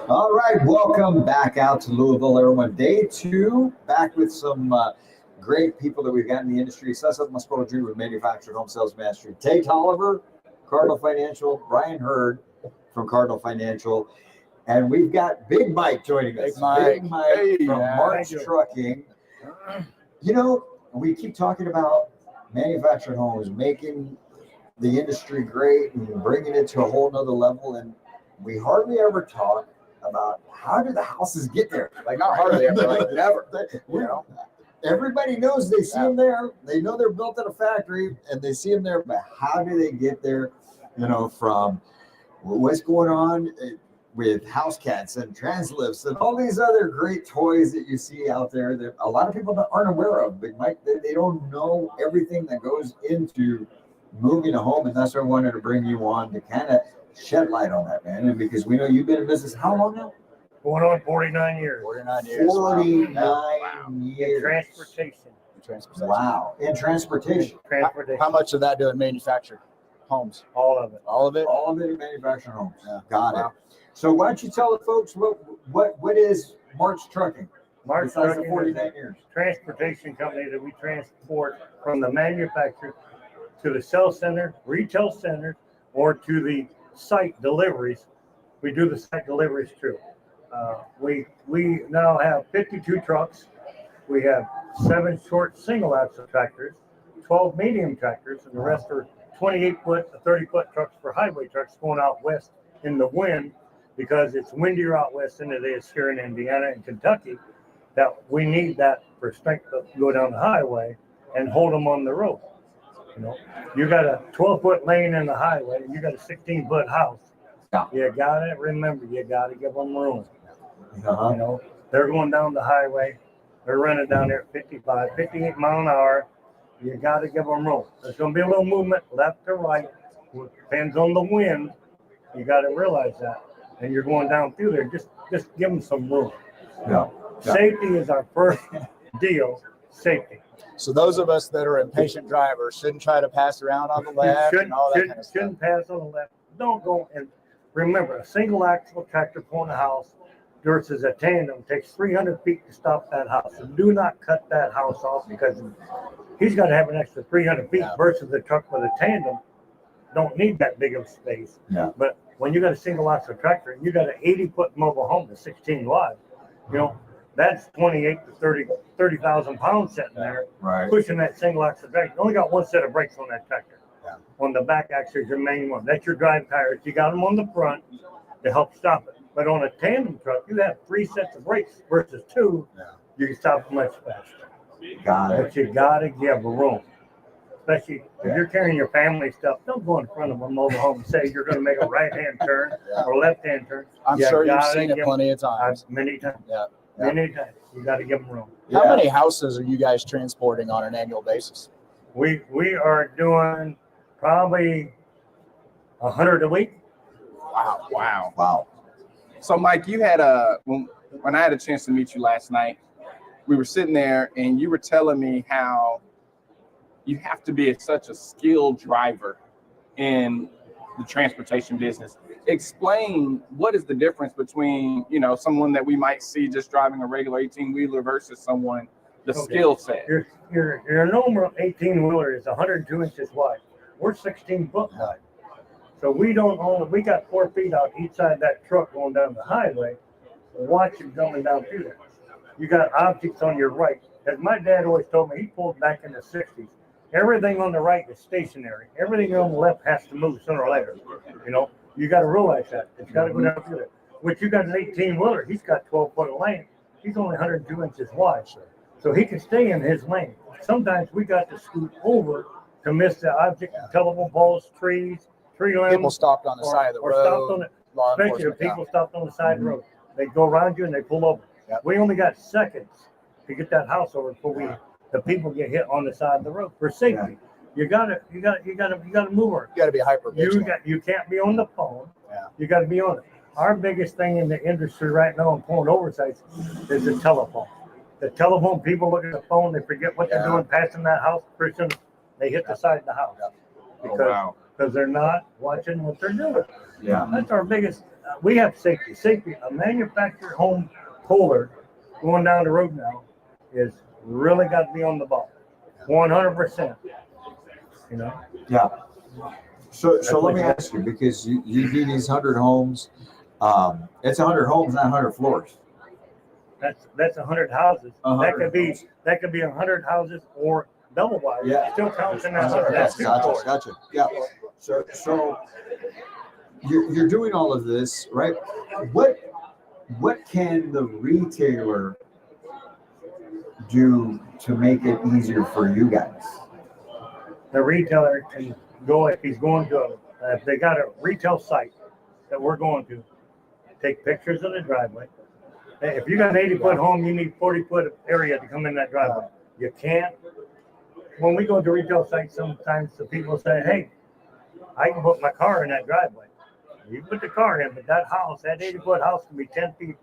All right, welcome back out to Louisville, everyone. Day two, back with some great people that we've got in the industry. Cesar with Manufactured Home Sales Mastery. Tate Oliver, Cardinal Financial. Brian Hurd from Cardinal Financial. And we've got Big Mike joining us. Big Mike from March Trucking. You know, we keep talking about manufactured homes, making the industry great and bringing it to a whole nother level. And we hardly ever talk about how do the houses get there? Like not hardly ever, like never. You know, everybody knows they see them there. They know they're built at a factory, and they see them there. But how do they get there? You know, from what's going on with house cats and translifts and all these other great toys that you see out there that a lot of people aren't aware of. But Mike, they don't know everything that goes into moving a home, and that's why I wanted to bring you on to kind of shed light on that, man. And because we know you've been in business how long now? Going on 49 years. 49 years. 49 Wow. years. Transportation. Wow. In transportation. How much of that doing manufactured homes? All of it. All of it? All of it in manufactured homes. Yeah. Got it. So why don't you tell the folks what is March Trucking? March Besides Trucking the 49 is years. a transportation company that we transport from the manufacturer to the sales center, retail center, or to the site deliveries. We do the site deliveries too. We now have 52 trucks. We have 7 short single axle tractors, 12 medium tractors, and the rest are 28-foot, 30-foot trucks for highway trucks going out west in the wind because it's windier out west than it is here in Indiana and Kentucky. That we need that for strength to go down the highway and hold them on the road. You know, you got a 12-foot lane in the highway, and you got a 16-foot house. Yeah. You got to remember, you got to give them room. Uh-huh. You know, they're going down the highway. They're running down there at 55, 58 mile an hour. You got to give them room. There's going to be a little movement left to right. It depends on the wind. You got to realize that. And you're going down through there. Just give them some room. Yeah. Yeah. Safety is our first deal. Safety. So those of us that are impatient drivers shouldn't try to pass around on the left and all that kind of stuff. Shouldn't pass on the left. Don't go. And remember, a single axle tractor pulling a house versus a tandem takes 300 feet to stop that house. So do not cut that house off because he's got to have an extra 300 feet versus the truck with a tandem. Don't need that big of space. Yeah. But when you got a single axle tractor and you got an 80-foot mobile home that's 16 wide, you know, that's 28 to 30,000 pounds sitting there, Right. pushing that single axle tractor. You only got one set of brakes on that tractor. Yeah. On the back axle is your main one. That's your drive tires. You got them on the front to help stop it. But on a tandem truck, you have 3 sets of brakes versus 2. Yeah. You can stop much faster. Got it. But you got to give room. Especially if you're carrying your family stuff, don't go in front of a mobile home and say you're going to make a right-hand turn or left-hand turn. I'm sure you've seen it plenty of times. Many times. Yeah. Many times. You got to give them room. How many houses are you guys transporting on an annual basis? We are doing probably 100 a week. Wow. So, Mike, you had when I had a chance to meet you last night, we were sitting there and you were telling me how you have to be such a skilled driver in the transportation business. Explain what is the difference between, someone that we might see just driving a regular 18-wheeler versus someone, the skill set. Your normal 18-wheeler is 102 inches wide. We're 16 foot wide. So we got 4 feet out each side of that truck going down the highway, watching coming down through there. You got objects on your right. As my dad always told me, he pulled back in the 60s. Everything on the right is stationary. Everything on the left has to move sooner or later. You got to realize that. It's got to go down through there. But you got an 18-wheeler. He's got 12-foot lane. He's only 102 inches wide. So he can stay in his lane. Sometimes we got to scoot over to miss the object, telephone poles, trees, tree limbs. People stopped on the side of the road. Especially if people stopped on the side of the road. They go around you and they pull over. Yep. We only got seconds to get that house over before the people get hit on the side of the road for safety. You gotta move her. You gotta be hyper vigilant. You can't be on the phone. Yeah. You gotta be on it. Our biggest thing in the industry right now in pulling oversights is the telephone. The telephone, people look at the phone, they forget what they're doing, passing that house, person, they hit the side of the house. Because they're not watching what they're doing. Yeah. That's our biggest. we have safety. Safety. A manufactured home puller going down the road now is really got to be on the ball, 100%. You know. Yeah. So let me ask you, because you do these 100 homes. It's 100 homes, not 100 floors. That's 100 houses. 100 That could be 100 houses or double wide. Yeah. It still counts in that 100. That's two floors. Gotcha. Yeah. So you're doing all of this, right? What can the retailer do to make it easier for you guys? The retailer can go, if he's going to if they got a retail site that we're going to, take pictures of the driveway. Hey, if you got an 80-foot home, you need 40-foot area to come in that driveway. You can't. When we go to retail sites, sometimes the people say, hey, I can put my car in that driveway. You put the car in, but that house, that 80-foot house can be 10 feet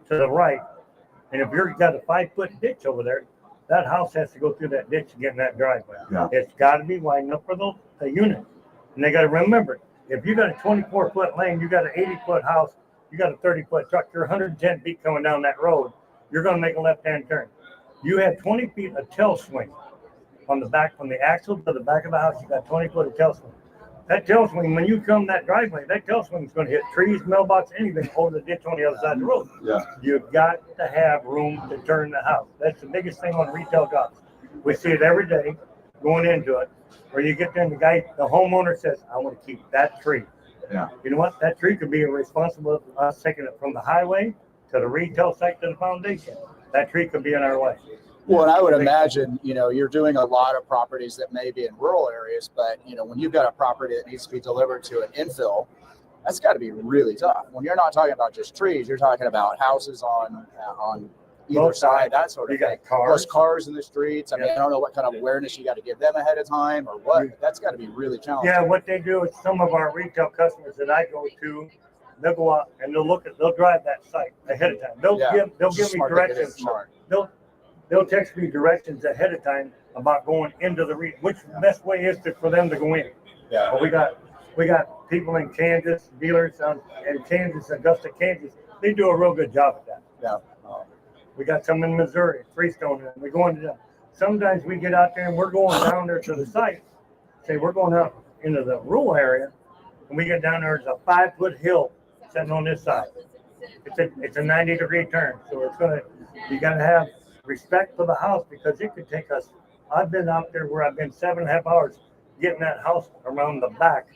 to the right. And if you've got a 5-foot ditch over there, that house has to go through that ditch to get in that driveway. Yeah. It's got to be wide enough for the unit. And they got to remember, if you got a 24-foot lane, you got an 80-foot house, you got a 30-foot truck, you're 110 feet coming down that road, you're going to make a left-hand turn. You have 20 feet of tail swing on the back, from the axle to the back of the house, you got 20 foot of tail swing. That tail swing, when you come that driveway, that tail swing is going to hit trees, mailbox, anything over the ditch on the other side of the road. Yeah. You've got to have room to turn the house. That's the biggest thing on retail jobs. We see it every day going into it, where you get there and the homeowner says, I want to keep that tree. Yeah. You know what? That tree could be responsible for us taking it from the highway to the retail site to the foundation. That tree could be in our way. Well, and I would imagine, you're doing a lot of properties that may be in rural areas, but, when you've got a property that needs to be delivered to an infill, that's got to be really tough. When you're not talking about just trees, you're talking about houses on either Both side, that sort of You thing. got cars. Plus cars in the streets. I mean, I don't know what kind of awareness you got to give them ahead of time or what. But that's got to be really challenging. Yeah, what they do is some of our retail customers that I go to, they'll go out and they'll drive that site ahead of time. They'll give me directions. They'll text me directions ahead of time about going into which best way is for them to go in. Yeah. But we got people in Kansas, dealers in Kansas, Augusta, Kansas. They do a real good job at that. Yeah. We got some in Missouri, Freestone, and we're going to them. Sometimes we get out there and we're going down there to the site. Say we're going out into the rural area, and we get down there. There's a 5-foot hill sitting on this side. It's a 90-degree turn, so you got to have respect for the house, because it could take us. I've been out there where I've been 7.5 hours getting that house around the back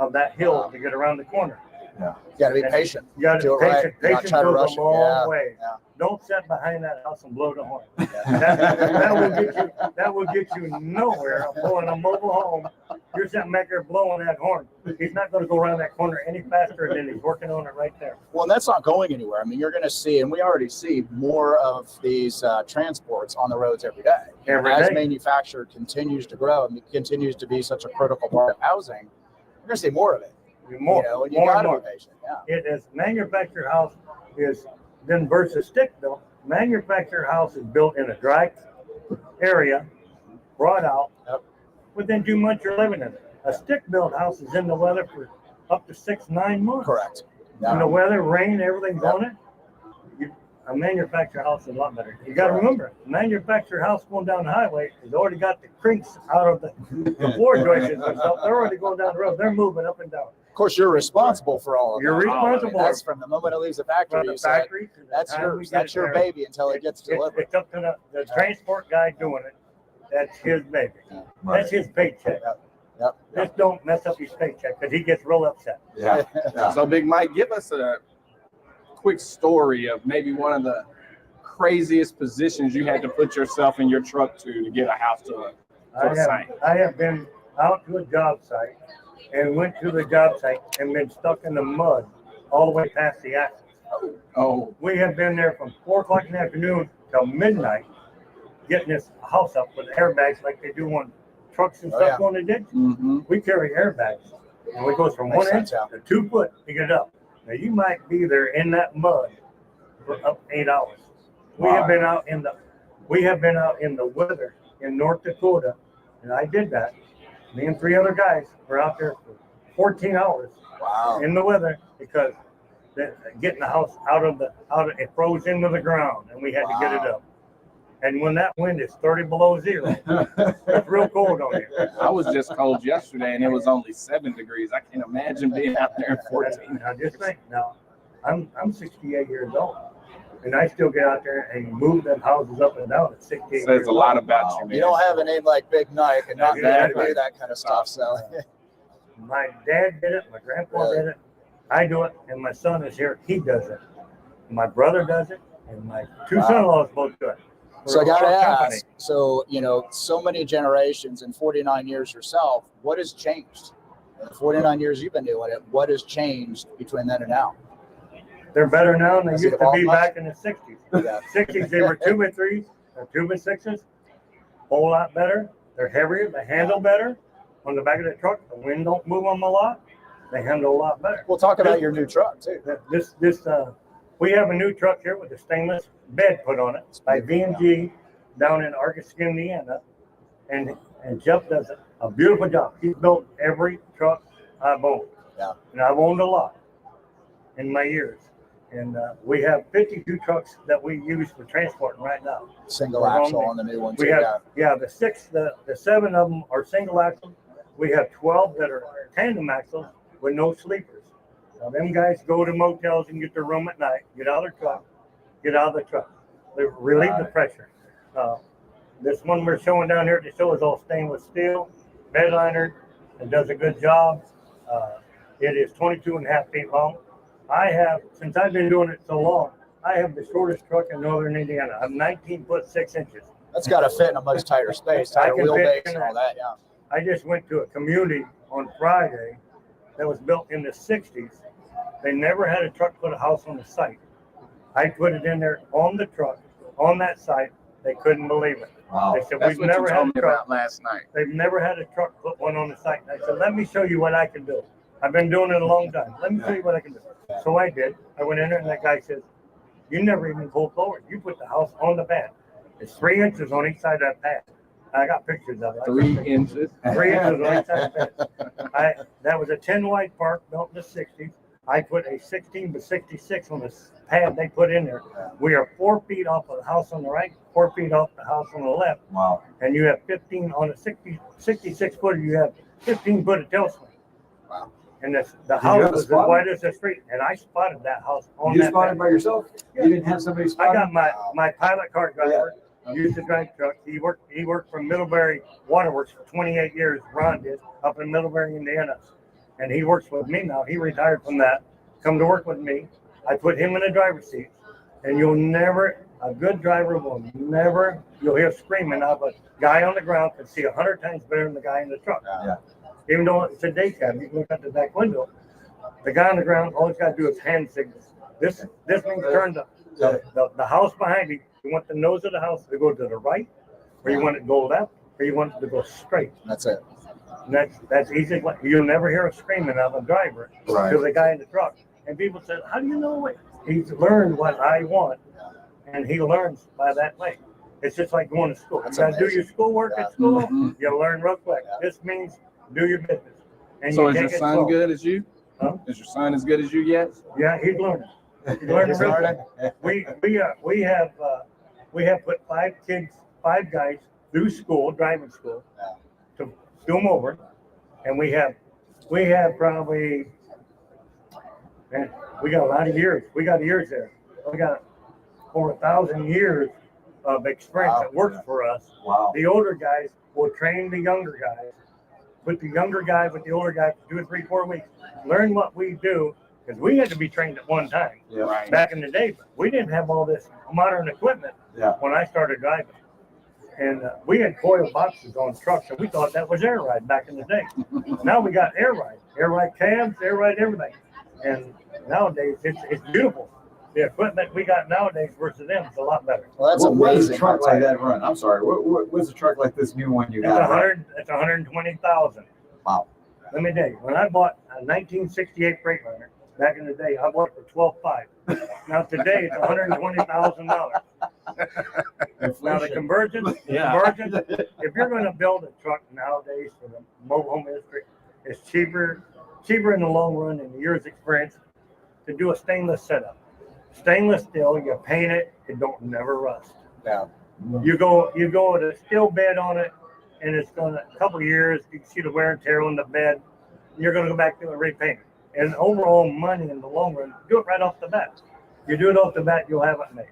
of that hill to get around the corner. Yeah. You got to be patient. You got to be patient. Patience goes a long way. Yeah. Don't sit behind that house and blow the horn. That will get you nowhere. Pulling a mobile home, you're sitting back there blowing that horn. He's not going to go around that corner any faster than he's working on it right there. Well, and that's not going anywhere. I mean, you're going to see, and we already see more of these transports on the roads every day. As manufacturing continues to grow and continues to be such a critical part of housing, you're going to see more of it. More, and you got to be patient. Yeah. It is manufactured house is then versus stick built. Manufactured house is built in a dry area, brought out. Yep. Within 2 months you're living in it. A stick built house is in the weather for up to 6-9 months. Correct. In the weather, rain, everything's on it. A manufactured house is a lot better. You got to remember, a manufactured house going down the highway has already got the crinks out of the floor joists and stuff. They're already going down the road. They're moving up and down. Of course, you're responsible for all of You're that. responsible. That's from the moment it leaves the factory. That's your baby until it gets delivered. It's up to the transport guy doing it. That's his baby. Right. That's his paycheck. Yep. Just don't mess up his paycheck, because he gets real upset. Yeah. So, Big Mike, give us a quick story of maybe one of the craziest positions you had to put yourself in your truck to get a house to a site. I have been out to a job site and went to the job site and been stuck in the mud all the way past the axis. Oh. We have been there from 4 o'clock in the afternoon till midnight getting this house up with airbags like they do on trucks and stuff going to ditch. Mm-hmm. We carry airbags, and we go from 1 inch to 2 foot to get it up. Now you might be there in that mud for up 8 hours. We have been out in the weather in North Dakota, and I did that. Me and 3 other guys were out there for 14 hours in the weather, because getting the house it froze into the ground, and we had to get it up. And when that wind is 30 below zero, it's real cold on here. I was just cold yesterday, and it was only 7 degrees. I can't imagine being out there at 14. Now just think, now I'm 68 years old, and I still get out there and move them houses up and down at 68 Says years a lot old. about you, man. You don't have a name like Big Nike and not be able to Exactly. do that kind of stuff. So My dad did it, my grandpa did it, I do it, and my son is here, he does it. My brother does it, and my two son-in-laws both do it. So I got to We're a company. ask, so, so many generations and 49 years yourself, what has changed? In the 49 years you've been doing it, what has changed between then and now? They're better now than they Has it used to evolved be much? back in the 60s. Yeah. 60s, they were 2x3s or 2x6s, whole lot better. They're heavier, they handle better. On the back of the truck, the wind don't move them a lot. They handle a lot better. We'll talk about your new truck too. We have a new truck here with a stainless bed put on it by V&G down in Argosy, Indiana, and Jeff does a beautiful job. He's built every truck I've owned, and I've owned a lot in my years. And we have 52 trucks that we use for transporting right now. Single We're axle on on the new one We too. have the 7 of them are single axle. We have 12 that are tandem axles with no sleepers. Now, them guys go to motels and get their room at night, get out of the truck. They relieve the pressure. This one we're showing down here at the show is all stainless steel, bed liner, and does a good job. It is 22.5 feet long. Since I've been doing it so long, I have the shortest truck in northern Indiana. I'm 19 foot 6 inches. That's got to fit in a much tighter space, tighter I can fit wheelbase in and all that. Yeah. I just went to a community on Friday that was built in the 60s. They never had a truck put a house on the site. I put it in there on the truck, on that site. They couldn't believe it. Wow. They said, That's we've what never you had told a me truck. about last night. They've never had a truck put one on the site. And I said, let me show you what I can do. I've been doing it a long time. Let me show you what I can do. So I did. I went in there and that guy says, you never even pulled forward. You put the house on the pad. It's 3 inches on each side of that pad. I got pictures of it. 3 inches. 3 inches on each side of the pad. That was a 10 wide park built in the 60s. I put a 16 by 66 on the pad they put in there. We are 4 feet off of the house on the right, 4 feet off the house on the left. Wow. And you have 15 on a 66 footer, you have 15 foot of tail swing. Wow. And the you house have a was as spot? wide as the street. And I spotted that house on You that spotted pad. by yourself? Yeah. You didn't have somebody spot I it? got my pilot car driver, used to drive truck. He worked for Middlebury Waterworks for 28 years. Ron did up in Middlebury, Indiana, and he works with me now. He retired from that. Come to work with me. I put him in the driver's seat, and a good driver will never. You'll hear screaming of a guy on the ground can see 100 times better than the guy in the truck. Yeah. Even though it's a daycam, you can look out the back window. The guy on the ground, all he's got to do is hand signals. This means turn the house behind you. You want the nose of the house to go to the right, or you want it to go left, or you want it to go straight. That's it. And that's easy. You'll never hear a screaming of a driver Right. to the guy in the truck. And people said, how do you know what? He's learned what I want, and he learns by that way. It's just like going to school. That's You got to do amazing. your schoolwork at school. Mhm. You learn real quick. This means do your business. And So you is your take it son slow. good as you? Huh? Is your son as good as you yet? Yeah, he's learning. He's learning He's real learning. quick. We have put 5 guys through school, driving school, to do them over, and we have probably, man, we got a lot of years. We got years there. We got over 1,000 years of experience that works for us. Wow. The older guys will train the younger guys, put the younger guy with the older guy for 2 or 3, 4 weeks, learn what we do, because we had to be trained at one time Yeah. Right. back in the day, but we didn't have all this modern equipment Yeah. when I started driving. And we had coil boxes on trucks, and we thought that was air ride back in the day. Now we got air ride cabs, air ride everything. And nowadays, it's beautiful. The equipment we got nowadays versus them is a lot better. Well, that's What does a amazing. truck like that run? I'm sorry. What's a truck like this new one you It's got? 100. It's 120,000. Wow. Let me tell you, when I bought a 1968 Freightliner back in the day, I bought it for $12,500. Now today it's $120,000. Now the conversion, if you're going to build a truck nowadays for the mobile home industry, it's cheaper in the long run in the years experience. to do a stainless setup. Stainless steel, you paint it, it don't never rust. Yeah. You go with a steel bed on it, and it's going to a couple of years. You can see the wear and tear on the bed. And you're going to go back to it and repaint it. And overall money in the long run, do it right off the bat. You do it off the bat, you'll have it made.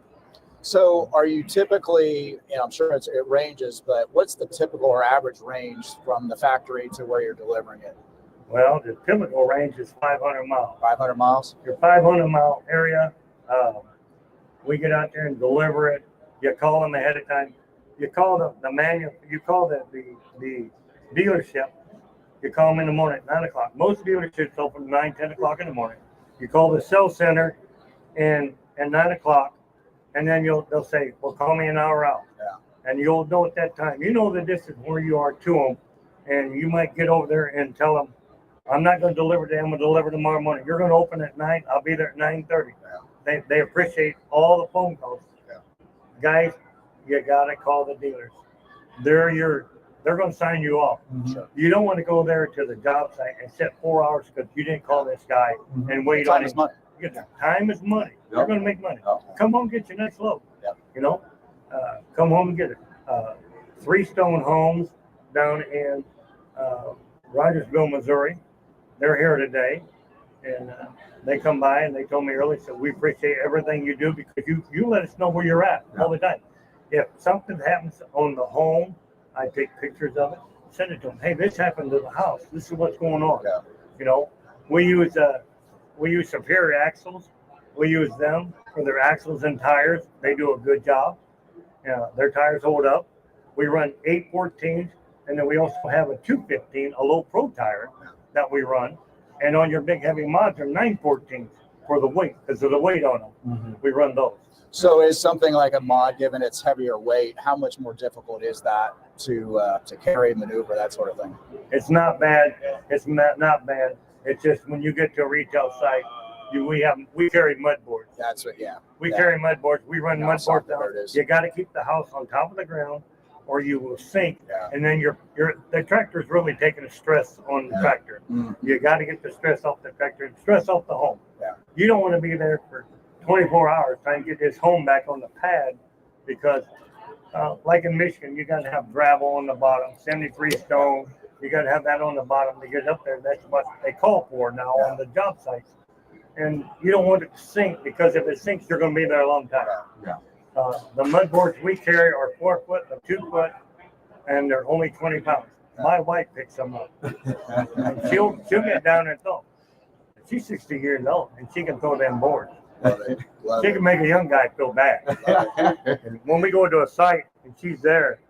So are you typically, I'm sure it ranges, but what's the typical or average range from the factory to where you're delivering it? Well, the typical range is 500 miles. 500 miles? Your 500-mile area, we get out there and deliver it. You call them ahead of time. You call the dealership. You call them in the morning at 9 o'clock. Most dealerships open 9, 10 o'clock in the morning. You call the sales center at 9 o'clock, and then they'll say, well, call me an hour out. Yeah. And you'll know at that time. You know the distance where you are to them, and you might get over there and tell them, I'm not going to deliver today. I'm going to deliver tomorrow morning. You're going to open at 9. I'll be there at 9:30. Yeah. They appreciate all the phone calls. Yeah. Guys, you got to call the dealers. They're going to sign you off. Mm-hmm. You don't want to go there to the job site and sit 4 hours because you didn't call this guy and wait on him. Time is money. Time is money. Yep. You're going to make money. Yep. Come home, get your next load. Yep. Come home and get it. 3 Stone Homes down in Rogersville, Missouri. They're here today, and they come by and they told me earlier, so we appreciate everything you do because you let us know where you're at all the time. If something happens on the home, I take pictures of it, send it to them. Hey, this happened to the house. This is what's going on. Yeah. We use Superior Axles. We use them for their axles and tires. They do a good job. Their tires hold up. We run 814s, and then we also have a 215, a low pro tire that we run. And on your big heavy mods are 914s for the weight, because of the weight on them. Mm-hmm. We run those. So is something like a mod, given its heavier weight, how much more difficult is that to carry, maneuver, that sort of thing? It's not bad. It's not bad. It's just when you get to a retail site, we carry mud boards. That's what, yeah. We carry mud boards. We run mud boards down. Is. You got to keep the house on top of the ground, or you will sink. Yeah. And then the tractor's really taking a stress on the tractor. Mm-hmm. You got to get the stress off the tractor and stress off the home. Yeah. You don't want to be there for 24 hours trying to get this home back on the pad because, like in Michigan, you got to have gravel on the bottom, 73 stone. You got to have that on the bottom to get up there. That's what they call for now on the job sites. And you don't want it to sink because if it sinks, you're going to be there a long time. Yeah. The mud boards we carry are 4 foot or 2 foot, and they're only 20 pounds. My wife picks them up. And she'll get down and throw. She's 60 years old, and she can throw them boards. She can make a young guy feel bad. And when we go to a site and she's there,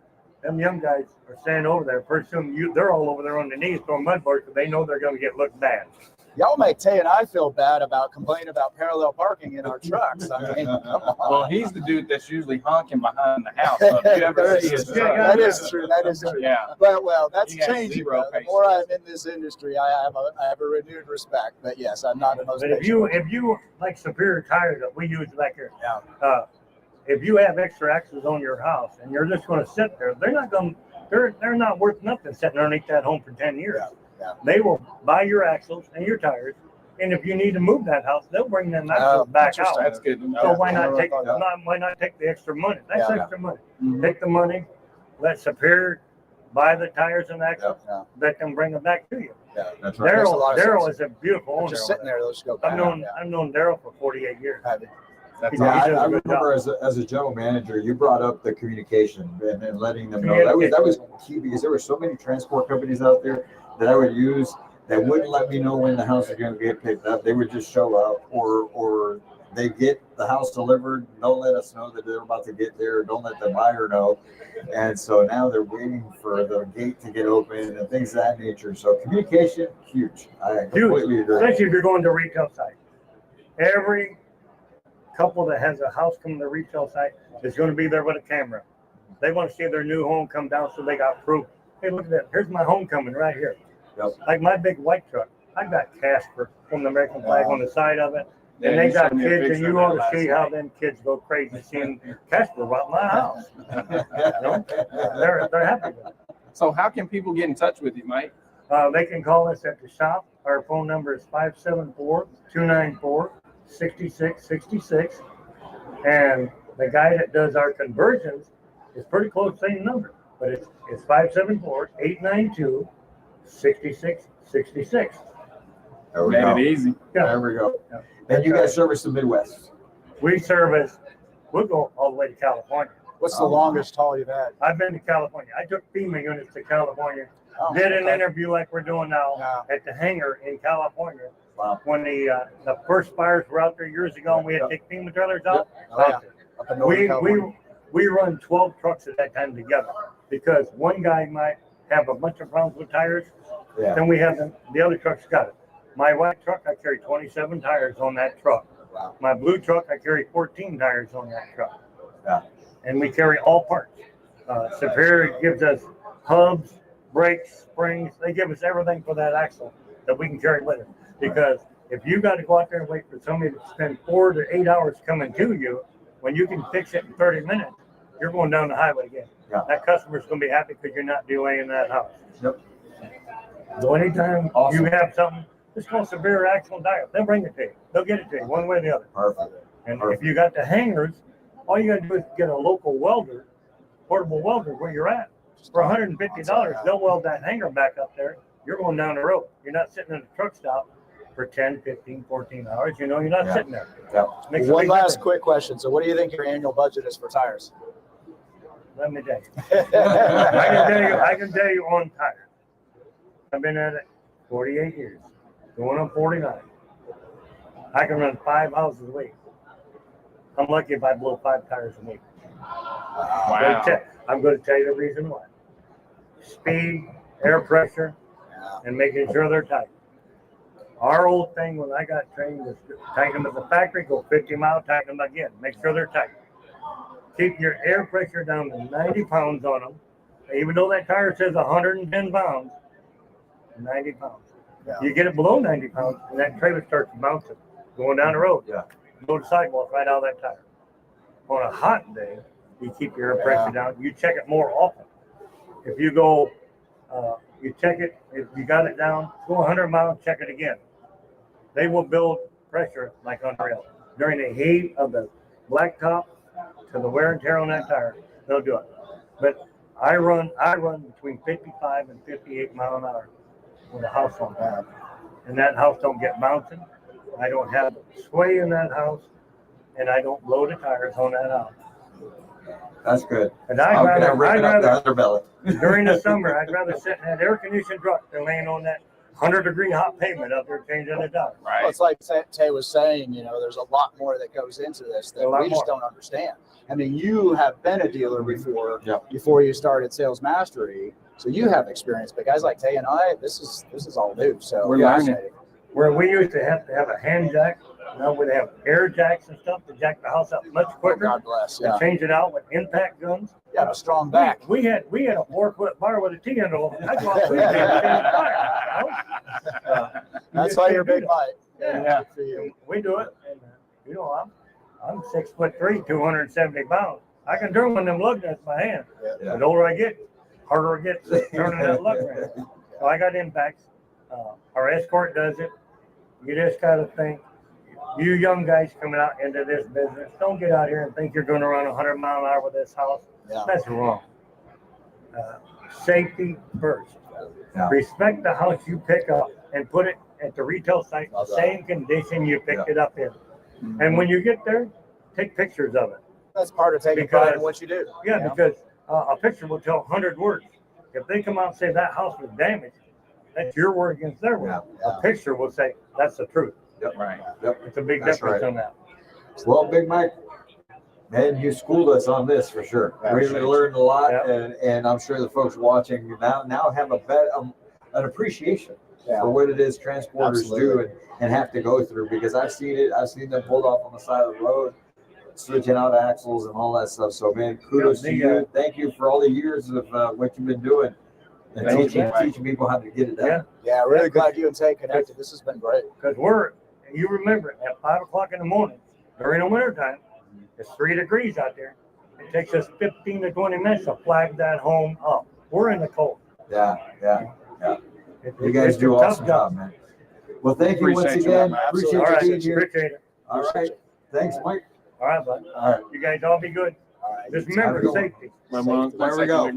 them young guys are standing over there. Pretty soon they're all over there on their knees throwing mud boards because they know they're going to get looked bad. Y'all make Tay and I feel bad about complaining about parallel parking in our trucks. I mean, well, he's the dude that's usually honking behind the house. So if you ever see his truck, that is true. That is true. Yeah. But that's He has changing. zero The more I'm in this industry, I have a renewed respect. But yes, I'm not the most. But if you like Superior tires that we use back here, yeah. If you have extra axles on your house and you're just going to sit there, they're not worth nothing sitting underneath that home for 10 years. Yeah. Yeah. They will buy your axles and your tires, and if you need to move that house, they'll bring them axles back out. That's good. So why not take the extra money? That's extra money. Mm-hmm. Take the money, let Superior buy the tires and axles, let them bring them back to you. Yeah, that's right. Daryl is a beautiful owner. Just sitting there, they'll just go back. I've known Daryl for 48 years. I remember as a general manager, you brought up the communication and letting them know that was key because there were so many transport companies out there that I would use that wouldn't let me know when the house is going to get picked up. They would just show up, or they get the house delivered. Don't let us know that they're about to get there. Don't let the buyer know. And so now they're waiting for the gate to get open and things of that nature. So communication, huge. I completely agree. Especially if you're going to a retail site. Every couple that has a house coming to a retail site is going to be there with a camera. They want to see their new home come down so they got proof. Hey, look at that. Here's my homecoming right here. Yep. Like my big white truck. I got Casper from the American flag on the side of it. And they got kids, and you ought to see how them kids go crazy seeing Casper about my house. They're happy with it. So how can people get in touch with you, Mike? They can call us at the shop. Our phone number is 574-294-5666. 6666. And the guy that does our conversions is pretty close, same number, but it's 574-892-6666. There we Made go. it easy. Yeah. There we go. Yeah. And you guys service the Midwest. We'll go all the way to California. What's the longest haul you've had? I've been to California. I took FEMA units to California. Did an interview like we're doing now at the hangar in California. Wow. When the first fires were out there years ago, and we had to take FEMA trailers out. Up in Northern California. We run 12 trucks at that time together because one guy might have a bunch of problems with tires. Yeah. Then we have the other trucks got it. My white truck, I carry 27 tires on that truck. Wow. My blue truck, I carry 14 tires on that truck. Yeah. And we carry all parts. Superior gives us hubs, brakes, springs. They give us everything for that axle that we can carry with us. Because if you got to go out there and wait for somebody to spend 4 to 8 hours coming to you, when you can fix it in 30 minutes, you're going down the highway again. Yeah. That customer's going to be happy because you're not delaying that house. Yep. So anytime Awesome. you have something, just call Severe Axle and Dial. They'll bring it to you. They'll get it to you one way or the other. Perfect. And Perfect. if you got the hangers, all you got to do is get a local welder, portable welder where you're at. For $150, they'll weld that hanger back up there. You're going down the road. You're not sitting in a truck stop for 10, 15, 14 hours. You know, you're not sitting there. Yeah. Makes a One big last difference. quick question. So what do you think your annual budget is for tires? Let me tell you. I can tell you on tires. I've been at it 48 years, going on 49. I can run 5 houses a week. I'm lucky if I blow 5 tires a week. Wow. I'm going to tell you the reason why. Speed, air pressure, and making sure they're tight. Our old thing when I got trained was tighten them at the factory, go 50 miles, tighten them again. Make sure they're tight. Keep your air pressure down to 90 pounds on them. Even though that tire says 110 pounds, 90 pounds. Yeah. You get it below 90 pounds, and that trailer starts bouncing, going down the road. Yeah. Go to sidewalk right out of that tire. On a hot day, you keep your air pressure down. You check it more often. If you go, you check it. If you got it down, go 100 miles, check it again. They will build pressure like unreal. During the heat of the blacktop to the wear and tear on that tire, they'll do it. But I run between 55 and 58 mile an hour with a house on fire. And that house don't get bouncing. I don't have sway in that house, and I don't blow the tires on that house. That's good. And I'm gonna rip it up the underbelly. during the summer, I'd rather sit in that air-conditioned truck than laying on that 100-degree hot pavement up there changing the tires. Well, Right. it's like Tay was saying, you know, there's a lot more that goes into this that A lot we just more. don't understand. I mean, you have been a dealer before, Yeah. before you started Sales Mastery, so you have experience. But guys like Tay and I, this is all new. So We're learning. Where we used to have a hand jack, now we have air jacks and stuff to jack the house up much quicker. God bless. And Yeah, change it out with impact guns. you have a strong back. We had a 4-foot bar with a T-handle on it. I'd go out there and change the fire. That's why you're a big bite. Yeah. Good for you. We do it. And, you know, I'm 6'3", 270 pounds. I can turn one of them lug nuts in my hand. Yeah. The older I get, harder it gets turning that lug nut. So I got impacts. Our escort does it. You just got to think, you young guys coming out into this business, don't get out here and think you're going to run 100 mile an hour with this house. Yeah. That's wrong. Safety first. Yeah. Respect the house you pick up and put it at the retail site Love the that. same condition you picked it up in. And when you get there, take pictures of it. That's part of taking Because- pride in what you do. Yeah, you know? because a picture will tell 100 words. If they come out and say that house was damaged, that's your word against their word. Yeah. A picture will say that's the truth. Right. It's a big That's difference right. on that. Well, Big Mike, man, you schooled us on this for sure. We Appreciate you. learned a lot, Yeah. and I'm sure the folks watching now have an appreciation Yeah. for what it is transporters Absolutely. do and have to go through. Because I've seen it. I've seen them pulled off on the side of the road, switching out axles and all that stuff. So, man, kudos to you. Thank you for all the years of what you've been doing and Thank you. teaching people how to get it done. Yeah. Yeah, really glad you and Tay connected. This has been great. Because you remember it, at 5 o'clock in the morning, during the winter time, it's 3 degrees out there. It takes us 15 to 20 minutes to flag that home up. We're in the cold. Yeah. It- You guys it's do a an tough awesome job, man. Well, thank you once Appreciate you, again. man. Appreciate All you right, being here. appreciate it. All right. Thanks, Mike. All right, bud. All right. You guys all be good. All right. Just Have a remember good one. safety. There we go.